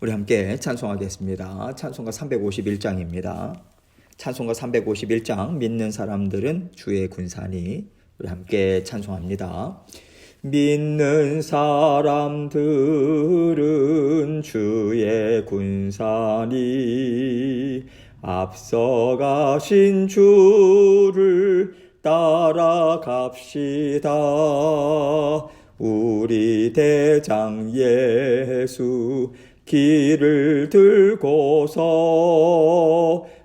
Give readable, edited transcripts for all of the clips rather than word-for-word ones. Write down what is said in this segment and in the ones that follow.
우리 함께 찬송하겠습니다. 찬송가 351장입니다. 찬송가 351장 믿는 사람들은 주의 군사니. 우리 함께 찬송합니다. 믿는 사람들은 주의 군사니 앞서가신 주를 따라갑시다. 우리 대장 예수 길을 들고서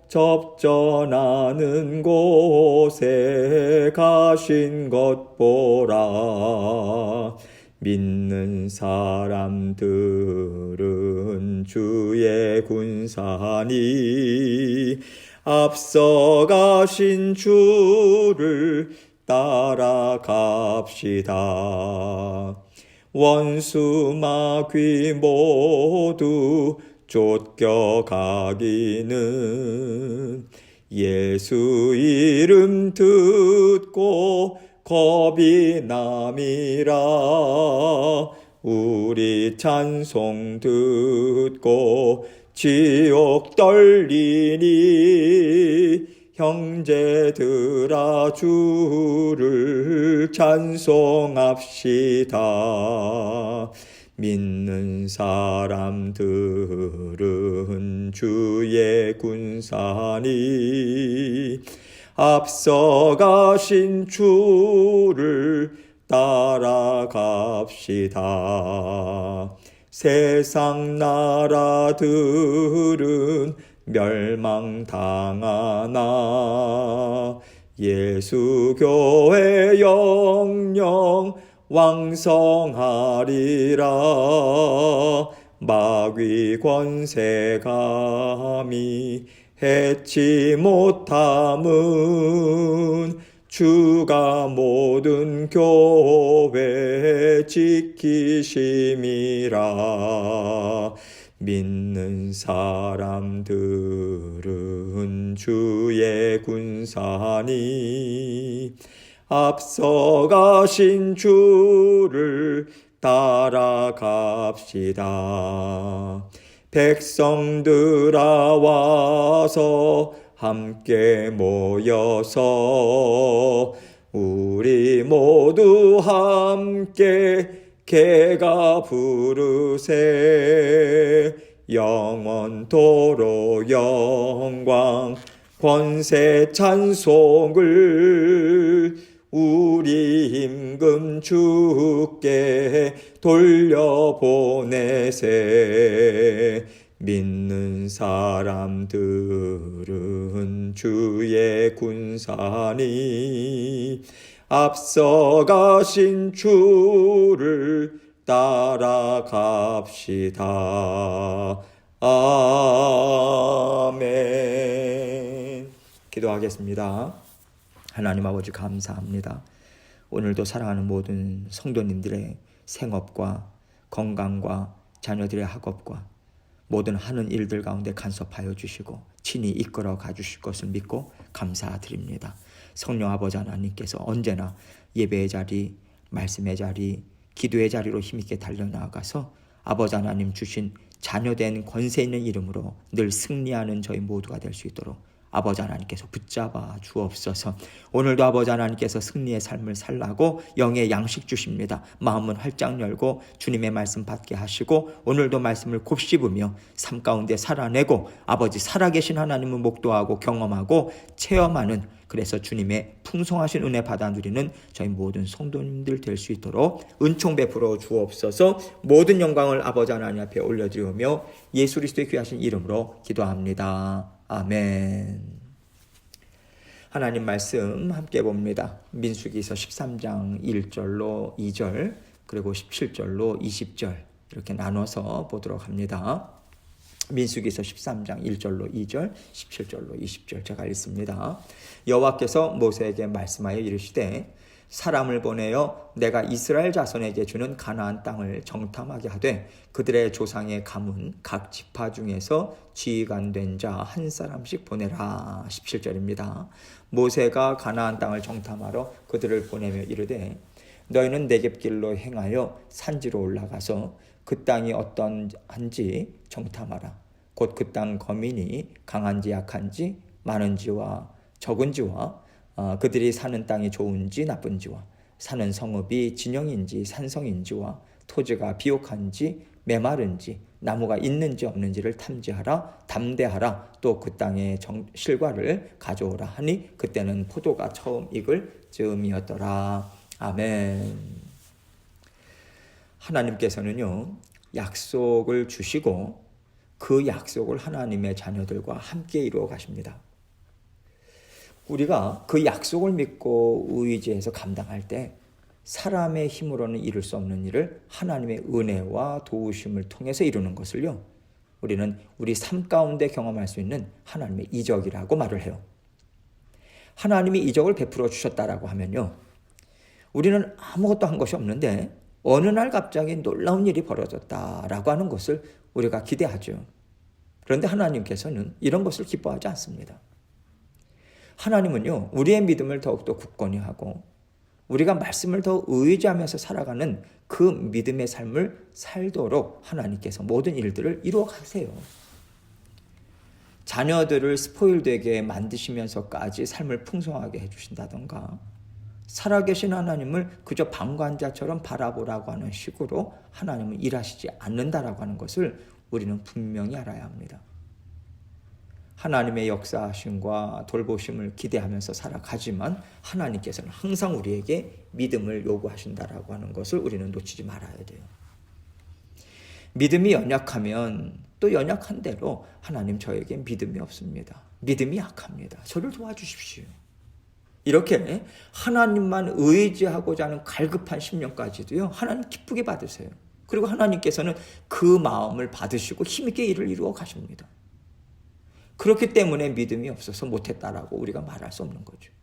접전하는 곳에 가신 것 보라. 믿는 사람들은 주의 군사니 앞서가신 주를 따라갑시다. 원수 마귀 모두 쫓겨가기는 예수 이름 듣고 겁이 남이라. 우리 찬송 듣고 지옥 떨리니 형제들아 주를 찬송합시다. 믿는 사람들은 주의 군사니 앞서가신 주를 따라갑시다. 세상 나라들은 멸망당하나 예수 교회 영영 왕성하리라. 마귀 권세 감히 해치 못함은 주가 모든 교회 지키심이라. 믿는 사람들은 주의 군사니 앞서가신 주를 따라갑시다. 백성들아 와서 함께 모여서 우리 모두 함께 개가 부르세. 영원토록 영광 권세 찬송을 우리 임금 주께 돌려보내세. 믿는 사람들은 주의 군사니 앞서가신 주를 따라갑시다. 아멘. 기도하겠습니다. 하나님 아버지 감사합니다. 오늘도 사랑하는 모든 성도님들의 생업과 건강과 자녀들의 학업과 모든 하는 일들 가운데 간섭하여 주시고 친히 이끌어 가주실 것을 믿고 감사드립니다. 성령 아버지 하나님께서 언제나 예배의 자리, 말씀의 자리, 기도의 자리로 힘있게 달려나가서 아버지 하나님 주신 자녀된 권세 있는 이름으로 늘 승리하는 저희 모두가 될 수 있도록 아버지 하나님께서 붙잡아 주옵소서. 오늘도 아버지 하나님께서 승리의 삶을 살라고 영의 양식 주십니다. 마음은 활짝 열고 주님의 말씀 받게 하시고 오늘도 말씀을 곱씹으며 삶 가운데 살아내고 아버지 살아계신 하나님을 목도하고 경험하고 체험하는, 그래서 주님의 풍성하신 은혜 받아 누리는 저희 모든 성도님들 될 수 있도록 은총 베풀어 주옵소서. 모든 영광을 아버지 하나님 앞에 올려드리며 예수 그리스도의 귀하신 이름으로 기도합니다. 아멘. 하나님 말씀 함께 봅니다. 민수기서 13장 1절로 2절 그리고 17절로 20절 이렇게 나눠서 보도록 합니다. 민수기서 13장 1절로 2절 17절로 20절 제가 읽습니다. 여호와께서 모세에게 말씀하여 이르시되 사람을 보내어 내가 이스라엘 자손에게 주는 가나안 땅을 정탐하게 하되 그들의 조상의 가문 각 지파 중에서 지휘관된 자 한 사람씩 보내라. 17절입니다. 모세가 가나안 땅을 정탐하러 그들을 보내며 이르되 너희는 네겝길로 행하여 산지로 올라가서 그 땅이 어떠한지 정탐하라. 곧 그 땅 거민이 강한지 약한지 많은지와 적은지와 그들이 사는 땅이 좋은지 나쁜지와 사는 성읍이 진영인지 산성인지와 토지가 비옥한지 메마른지 나무가 있는지 없는지를 탐지하라. 담대하라. 또 그 땅의 실과를 가져오라 하니 그때는 포도가 처음 익을 즈음이었더라. 아멘. 하나님께서는요, 약속을 주시고 그 약속을 하나님의 자녀들과 함께 이루어 가십니다. 우리가 그 약속을 믿고 의지해서 감당할 때 사람의 힘으로는 이룰 수 없는 일을 하나님의 은혜와 도우심을 통해서 이루는 것을요, 우리는 우리 삶 가운데 경험할 수 있는 하나님의 이적이라고 말을 해요. 하나님이 이적을 베풀어 주셨다라고 하면요, 우리는 아무것도 한 것이 없는데 어느 날 갑자기 놀라운 일이 벌어졌다라고 하는 것을 우리가 기대하죠. 그런데 하나님께서는 이런 것을 기뻐하지 않습니다. 하나님은요, 우리의 믿음을 더욱더 굳건히 하고 우리가 말씀을 더 의지하면서 살아가는 그 믿음의 삶을 살도록 하나님께서 모든 일들을 이루어 가세요. 자녀들을 스포일되게 만드시면서까지 삶을 풍성하게 해주신다던가, 살아계신 하나님을 그저 방관자처럼 바라보라고 하는 식으로 하나님은 일하시지 않는다라고 하는 것을 우리는 분명히 알아야 합니다. 하나님의 역사하심과 돌보심을 기대하면서 살아가지만 하나님께서는 항상 우리에게 믿음을 요구하신다라고 하는 것을 우리는 놓치지 말아야 돼요. 믿음이 연약하면 또 연약한 대로 하나님 저에게 믿음이 없습니다. 믿음이 약합니다. 저를 도와주십시오. 이렇게 하나님만 의지하고자 하는 갈급한 심령까지도요, 하나님 기쁘게 받으세요. 그리고 하나님께서는 그 마음을 받으시고 힘있게 일을 이루어 가십니다. 그렇기 때문에 믿음이 없어서 못했다라고 우리가 말할 수 없는 거죠.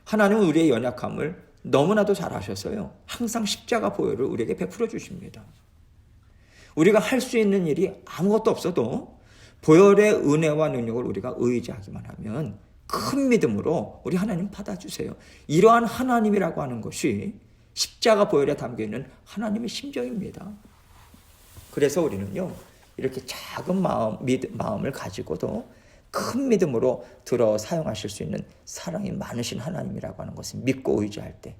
하나님은 우리의 연약함을 너무나도 잘 아셔서요, 항상 십자가 보혈을 우리에게 베풀어 주십니다. 우리가 할 수 있는 일이 아무것도 없어도 보혈의 은혜와 능력을 우리가 의지하기만 하면 큰 믿음으로 우리 하나님 받아주세요. 이러한 하나님이라고 하는 것이 십자가 보혈에 담겨있는 하나님의 심정입니다. 그래서 우리는요, 이렇게 작은 마음을 가지고도 큰 믿음으로 들어 사용하실 수 있는 사랑이 많으신 하나님이라고 하는 것을 믿고 의지할 때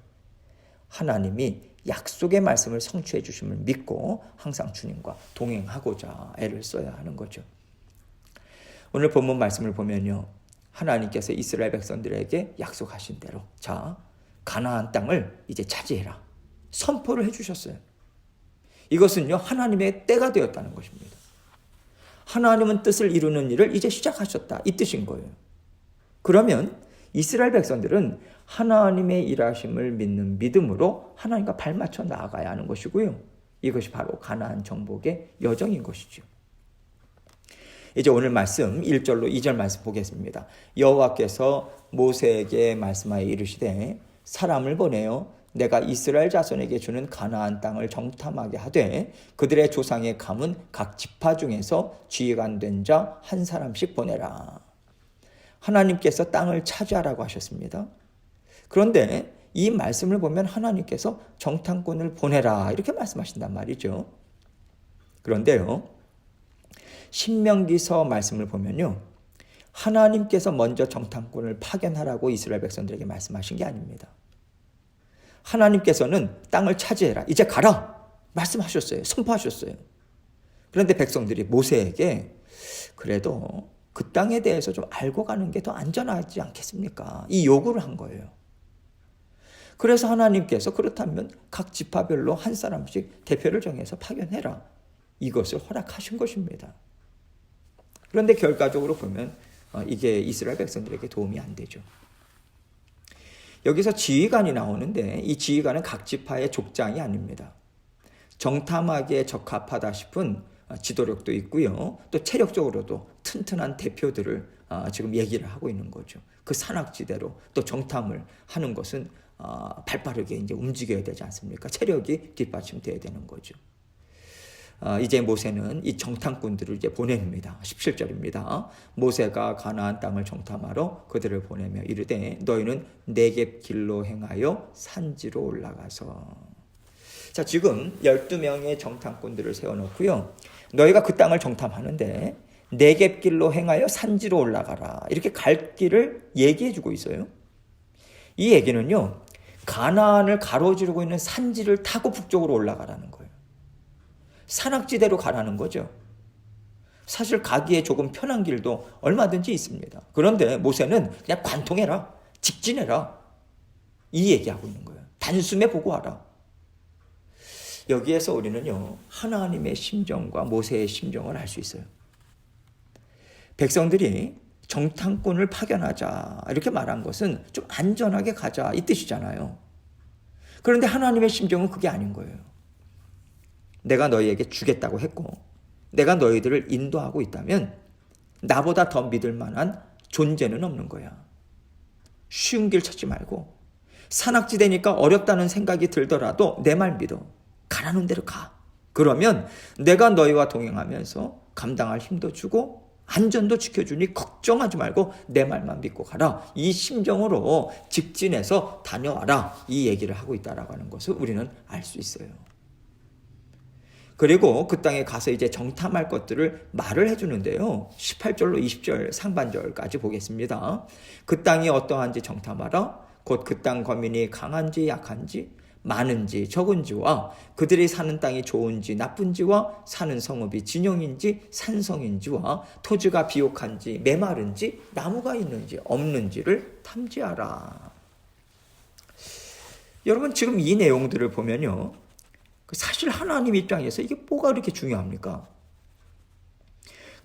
하나님이 약속의 말씀을 성취해 주심을 믿고 항상 주님과 동행하고자 애를 써야 하는 거죠. 오늘 본문 말씀을 보면요, 하나님께서 이스라엘 백성들에게 약속하신 대로 자, 가나안 땅을 이제 차지해라 선포를 해주셨어요. 이것은요, 하나님의 때가 되었다는 것입니다. 하나님은 뜻을 이루는 일을 이제 시작하셨다, 이 뜻인 거예요. 그러면 이스라엘 백성들은 하나님의 일하심을 믿는 믿음으로 하나님과 발맞춰 나아가야 하는 것이고요, 이것이 바로 가나안 정복의 여정인 것이죠. 이제 오늘 말씀 1절로 2절 말씀 보겠습니다. 여호와께서 모세에게 말씀하여 이르시되 사람을 보내어 내가 이스라엘 자손에게 주는 가나안 땅을 정탐하게 하되 그들의 조상의 감은 각 지파 중에서 지휘관된 자 한 사람씩 보내라. 하나님께서 땅을 차지하라고 하셨습니다. 그런데 이 말씀을 보면 하나님께서 정탐꾼을 보내라 이렇게 말씀하신단 말이죠. 그런데요, 신명기서 말씀을 보면요, 하나님께서 먼저 정탐꾼을 파견하라고 이스라엘 백성들에게 말씀하신 게 아닙니다. 하나님께서는 땅을 차지해라, 이제 가라 말씀하셨어요. 선포하셨어요. 그런데 백성들이 모세에게 그래도 그 땅에 대해서 좀 알고 가는 게 더 안전하지 않겠습니까? 이 요구를 한 거예요. 그래서 하나님께서 그렇다면 각 지파별로 한 사람씩 대표를 정해서 파견해라, 이것을 허락하신 것입니다. 그런데 결과적으로 보면 이게 이스라엘 백성들에게 도움이 안 되죠. 여기서 지휘관이 나오는데 이 지휘관은 각 지파의 족장이 아닙니다. 정탐하기에 적합하다 싶은 지도력도 있고요, 또 체력적으로도 튼튼한 대표들을 지금 얘기를 하고 있는 거죠. 그 산악지대로 또 정탐을 하는 것은 발빠르게 이제 움직여야 되지 않습니까? 체력이 뒷받침돼야 되는 거죠. 이제 모세는 이 정탐꾼들을 이제 보냅니다. 17절입니다. 모세가 가나안 땅을 정탐하러 그들을 보내며 이르되 너희는 네겝 길로 행하여 산지로 올라가서. 자, 지금 12명의 정탐꾼들을 세워놓고요. 너희가 그 땅을 정탐하는데 네겝길로 행하여 산지로 올라가라. 이렇게 갈 길을 얘기해주고 있어요. 이 얘기는요. 가나안을 가로지르고 있는 산지를 타고 북쪽으로 올라가라는 거예요. 산악지대로 가라는 거죠. 사실 가기에 조금 편한 길도 얼마든지 있습니다. 그런데 모세는 그냥 관통해라. 직진해라. 이 얘기하고 있는 거예요. 단숨에 보고 와라. 여기에서 우리는요. 하나님의 심정과 모세의 심정을 알 수 있어요. 백성들이 정탐꾼을 파견하자 이렇게 말한 것은 좀 안전하게 가자 이 뜻이잖아요. 그런데 하나님의 심정은 그게 아닌 거예요. 내가 너희에게 주겠다고 했고 내가 너희들을 인도하고 있다면 나보다 더 믿을 만한 존재는 없는 거야. 쉬운 길 찾지 말고 산악지대니까 어렵다는 생각이 들더라도 내 말 믿어. 가라는 대로 가. 그러면 내가 너희와 동행하면서 감당할 힘도 주고 안전도 지켜주니 걱정하지 말고 내 말만 믿고 가라. 이 심정으로 직진해서 다녀와라. 이 얘기를 하고 있다라고 하는 것을 우리는 알 수 있어요. 그리고 그 땅에 가서 이제 정탐할 것들을 말을 해주는데요. 18절로 20절 상반절까지 보겠습니다. 그 땅이 어떠한지 정탐하라. 곧 그 땅 거민이 강한지 약한지 많은지 적은지와 그들이 사는 땅이 좋은지 나쁜지와 사는 성읍이 진영인지 산성인지와 토지가 비옥한지 메마른지 나무가 있는지 없는지를 탐지하라. 여러분 지금 이 내용들을 보면요. 사실 하나님 입장에서 이게 뭐가 그렇게 중요합니까?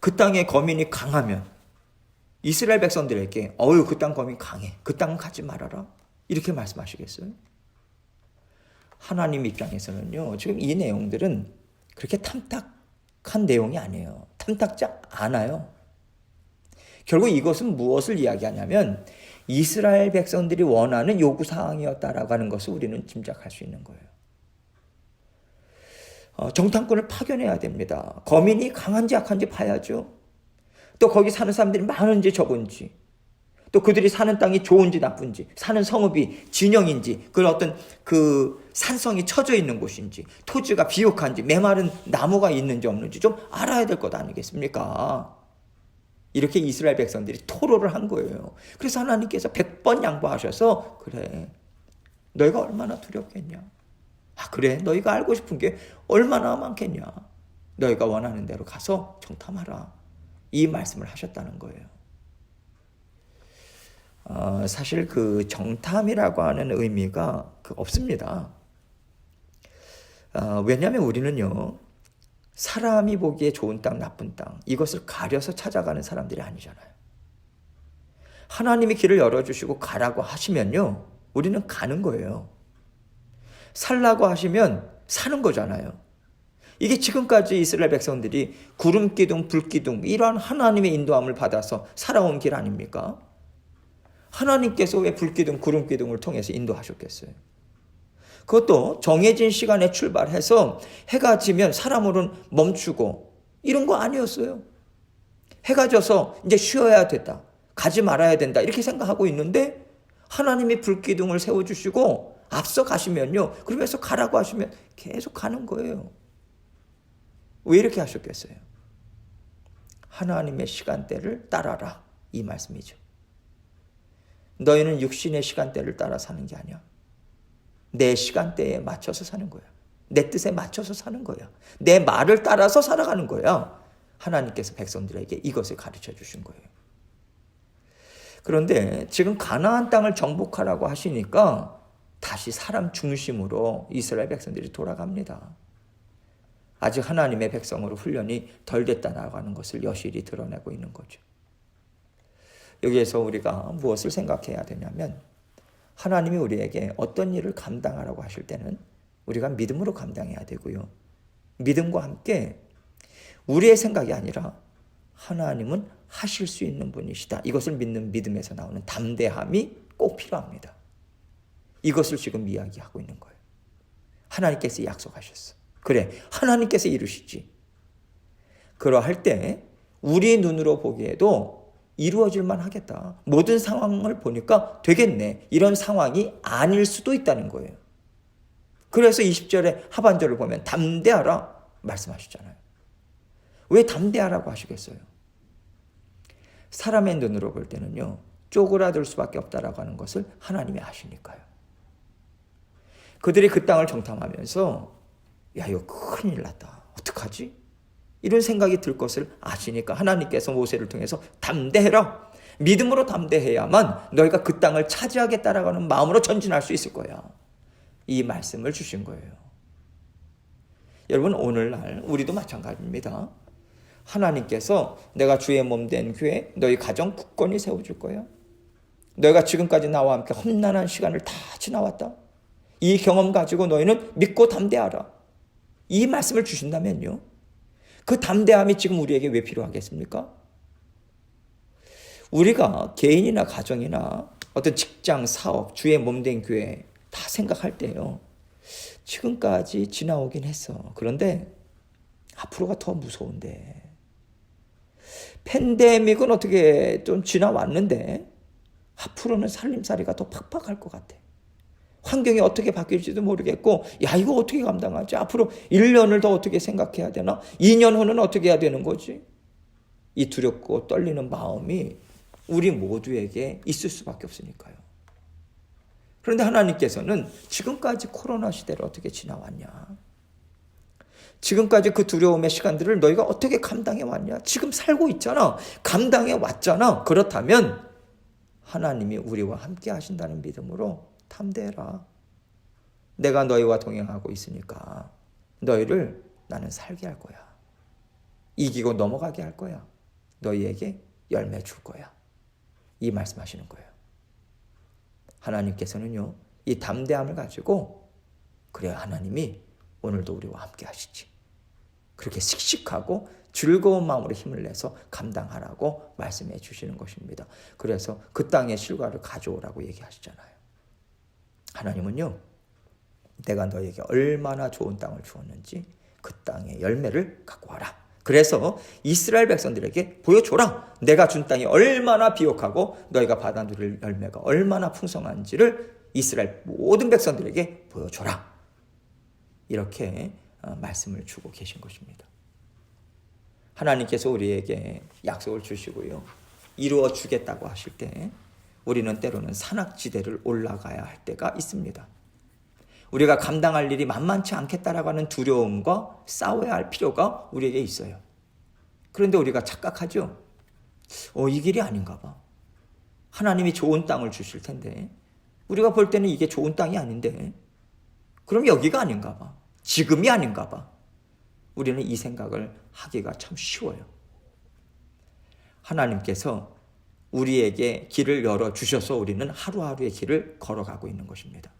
그 땅의 거민이 강하면 이스라엘 백성들에게 그 땅 거민 강해. 그 땅은 가지 말아라. 이렇게 말씀하시겠어요? 하나님 입장에서는요. 지금 이 내용들은 그렇게 탐탁한 내용이 아니에요. 탐탁지 않아요. 결국 이것은 무엇을 이야기하냐면 이스라엘 백성들이 원하는 요구사항이었다라고 하는 것을 우리는 짐작할 수 있는 거예요. 정탐꾼을 파견해야 됩니다. 거민이 강한지 약한지 봐야죠. 또 거기 사는 사람들이 많은지 적은지, 또 그들이 사는 땅이 좋은지 나쁜지, 사는 성읍이 진영인지, 그 어떤 그 산성이 쳐져 있는 곳인지, 토지가 비옥한지, 메마른 나무가 있는지 없는지 좀 알아야 될 것 아니겠습니까? 이렇게 이스라엘 백성들이 토로를 한 거예요. 그래서 하나님께서 100번 양보하셔서 그래, 너희가 얼마나 두렵겠냐? 그래, 너희가 알고 싶은 게 얼마나 많겠냐? 너희가 원하는 대로 가서 정탐하라. 이 말씀을 하셨다는 거예요. 사실 그 정탐이라고 하는 의미가 없습니다. 왜냐하면 우리는요, 사람이 보기에 좋은 땅, 나쁜 땅, 이것을 가려서 찾아가는 사람들이 아니잖아요. 하나님이 길을 열어주시고 가라고 하시면요, 우리는 가는 거예요. 살라고 하시면 사는 거잖아요. 이게 지금까지 이스라엘 백성들이 구름기둥, 불기둥, 이러한 하나님의 인도함을 받아서 살아온 길 아닙니까? 하나님께서 왜 불기둥, 구름기둥을 통해서 인도하셨겠어요? 그것도 정해진 시간에 출발해서 해가 지면 사람으로는 멈추고 이런 거 아니었어요. 해가 져서 이제 쉬어야 된다. 가지 말아야 된다. 이렇게 생각하고 있는데 하나님이 불기둥을 세워주시고 앞서 가시면요. 그러면서 가라고 하시면 계속 가는 거예요. 왜 이렇게 하셨겠어요? 하나님의 시간대를 따라라. 이 말씀이죠. 너희는 육신의 시간대를 따라 사는 게 아니야. 내 시간대에 맞춰서 사는 거야. 내 뜻에 맞춰서 사는 거야. 내 말을 따라서 살아가는 거야. 하나님께서 백성들에게 이것을 가르쳐 주신 거예요. 그런데 지금 가나안 땅을 정복하라고 하시니까 다시 사람 중심으로 이스라엘 백성들이 돌아갑니다. 아직 하나님의 백성으로 훈련이 덜 됐다라고 하는 것을 여실히 드러내고 있는 거죠. 여기에서 우리가 무엇을 생각해야 되냐면 하나님이 우리에게 어떤 일을 감당하라고 하실 때는 우리가 믿음으로 감당해야 되고요. 믿음과 함께 우리의 생각이 아니라 하나님은 하실 수 있는 분이시다. 이것을 믿는 믿음에서 나오는 담대함이 꼭 필요합니다. 이것을 지금 이야기하고 있는 거예요. 하나님께서 약속하셨어. 그래, 하나님께서 이루시지. 그러할 때 우리 눈으로 보기에도 이루어질만 하겠다. 모든 상황을 보니까 되겠네. 이런 상황이 아닐 수도 있다는 거예요. 그래서 20절의 하반절을 보면 담대하라 말씀하시잖아요. 왜 담대하라고 하시겠어요? 사람의 눈으로 볼 때는요, 쪼그라들 수밖에 없다라고 하는 것을 하나님이 아시니까요. 그들이 그 땅을 정탐하면서 야, 이거 큰일 났다. 어떡하지? 이런 생각이 들 것을 아시니까 하나님께서 모세를 통해서 담대해라. 믿음으로 담대해야만 너희가 그 땅을 차지하겠다라고 하는 마음으로 전진할 수 있을 거야. 이 말씀을 주신 거예요. 여러분, 오늘날 우리도 마찬가지입니다. 하나님께서 내가 주의 몸 된 교회 너희 가정 굳건히 세워줄 거야. 너희가 지금까지 나와 함께 험난한 시간을 다 지나왔다. 이 경험 가지고 너희는 믿고 담대하라. 이 말씀을 주신다면요, 그 담대함이 지금 우리에게 왜 필요하겠습니까? 우리가 개인이나 가정이나 어떤 직장, 사업, 주의 몸 된 교회 다 생각할 때요, 지금까지 지나오긴 했어. 그런데 앞으로가 더 무서운데, 팬데믹은 어떻게 좀 지나왔는데 앞으로는 살림살이가 더 팍팍할 것 같아. 환경이 어떻게 바뀔지도 모르겠고, 야, 이거 어떻게 감당하지? 앞으로 1년을 더 어떻게 생각해야 되나? 2년 후는 어떻게 해야 되는 거지? 이 두렵고 떨리는 마음이 우리 모두에게 있을 수밖에 없으니까요. 그런데 하나님께서는 지금까지 코로나 시대를 어떻게 지나왔냐? 지금까지 그 두려움의 시간들을 너희가 어떻게 감당해 왔냐? 지금 살고 있잖아. 감당해 왔잖아. 그렇다면 하나님이 우리와 함께 하신다는 믿음으로 담대해라. 내가 너희와 동행하고 있으니까 너희를 나는 살게 할 거야. 이기고 넘어가게 할 거야. 너희에게 열매 줄 거야. 이 말씀하시는 거예요. 하나님께서는요, 이 담대함을 가지고 그래야 하나님이 오늘도 우리와 함께 하시지. 그렇게 씩씩하고 즐거운 마음으로 힘을 내서 감당하라고 말씀해 주시는 것입니다. 그래서 그 땅의 실과를 가져오라고 얘기하시잖아요. 하나님은요, 내가 너에게 얼마나 좋은 땅을 주었는지 그 땅의 열매를 갖고 와라. 그래서 이스라엘 백성들에게 보여줘라. 내가 준 땅이 얼마나 비옥하고 너희가 받아 누릴 열매가 얼마나 풍성한지를 이스라엘 모든 백성들에게 보여줘라. 이렇게 말씀을 주고 계신 것입니다. 하나님께서 우리에게 약속을 주시고요, 이루어 주겠다고 하실 때 우리는 때로는 산악지대를 올라가야 할 때가 있습니다. 우리가 감당할 일이 만만치 않겠다라고 하는 두려움과 싸워야 할 필요가 우리에게 있어요. 그런데 우리가 착각하죠. 이 길이 아닌가 봐. 하나님이 좋은 땅을 주실 텐데, 우리가 볼 때는 이게 좋은 땅이 아닌데, 그럼 여기가 아닌가 봐. 지금이 아닌가 봐. 우리는 이 생각을 하기가 참 쉬워요. 하나님께서 우리에게 길을 열어주셔서 우리는 하루하루의 길을 걸어가고 있는 것입니다.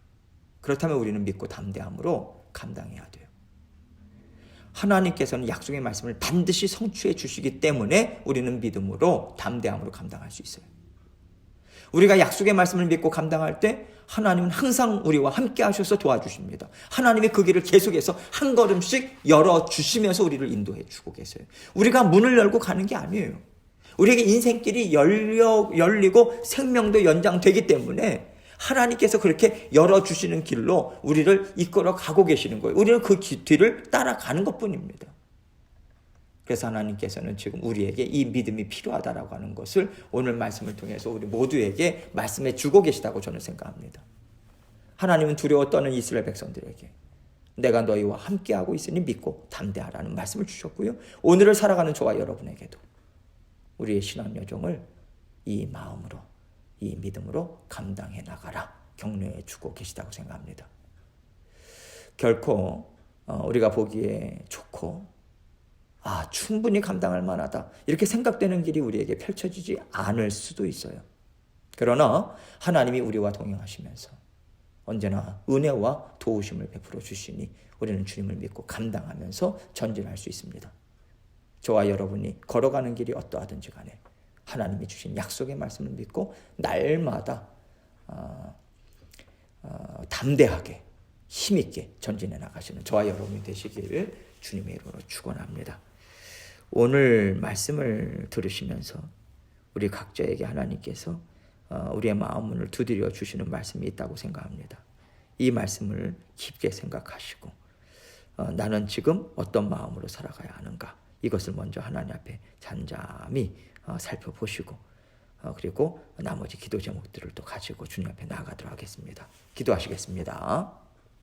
그렇다면 우리는 믿고 담대함으로 감당해야 돼요. 하나님께서는 약속의 말씀을 반드시 성취해 주시기 때문에 우리는 믿음으로 담대함으로 감당할 수 있어요. 우리가 약속의 말씀을 믿고 감당할 때 하나님은 항상 우리와 함께 하셔서 도와주십니다. 하나님이 그 길을 계속해서 한 걸음씩 열어주시면서 우리를 인도해 주고 계세요. 우리가 문을 열고 가는 게 아니에요. 우리에게 인생길이 열리고 생명도 연장되기 때문에 하나님께서 그렇게 열어주시는 길로 우리를 이끌어 가고 계시는 거예요. 우리는 그 뒤를 따라가는 것뿐입니다. 그래서 하나님께서는 지금 우리에게 이 믿음이 필요하다라고 하는 것을 오늘 말씀을 통해서 우리 모두에게 말씀해 주고 계시다고 저는 생각합니다. 하나님은 두려워 떠는 이스라엘 백성들에게 내가 너희와 함께하고 있으니 믿고 담대하라는 말씀을 주셨고요. 오늘을 살아가는 저와 여러분에게도 우리의 신앙 여정을 이 마음으로, 이 믿음으로 감당해 나가라 격려해 주고 계시다고 생각합니다. 결코 우리가 보기에 좋고 충분히 감당할 만하다 이렇게 생각되는 길이 우리에게 펼쳐지지 않을 수도 있어요. 그러나 하나님이 우리와 동행하시면서 언제나 은혜와 도우심을 베풀어 주시니 우리는 주님을 믿고 감당하면서 전진할 수 있습니다. 저와 여러분이 걸어가는 길이 어떠하든지 간에 하나님이 주신 약속의 말씀을 믿고 날마다 담대하게 힘있게 전진해 나가시는 저와 여러분이 되시기를 주님의 이름으로 축원합니다. 오늘 말씀을 들으시면서 우리 각자에게 하나님께서 우리의 마음문을 두드려 주시는 말씀이 있다고 생각합니다. 이 말씀을 깊게 생각하시고 나는 지금 어떤 마음으로 살아가야 하는가, 이것을 먼저 하나님 앞에 잠잠히 살펴보시고 그리고 나머지 기도 제목들을 또 가지고 주님 앞에 나아가도록 하겠습니다. 기도하시겠습니다.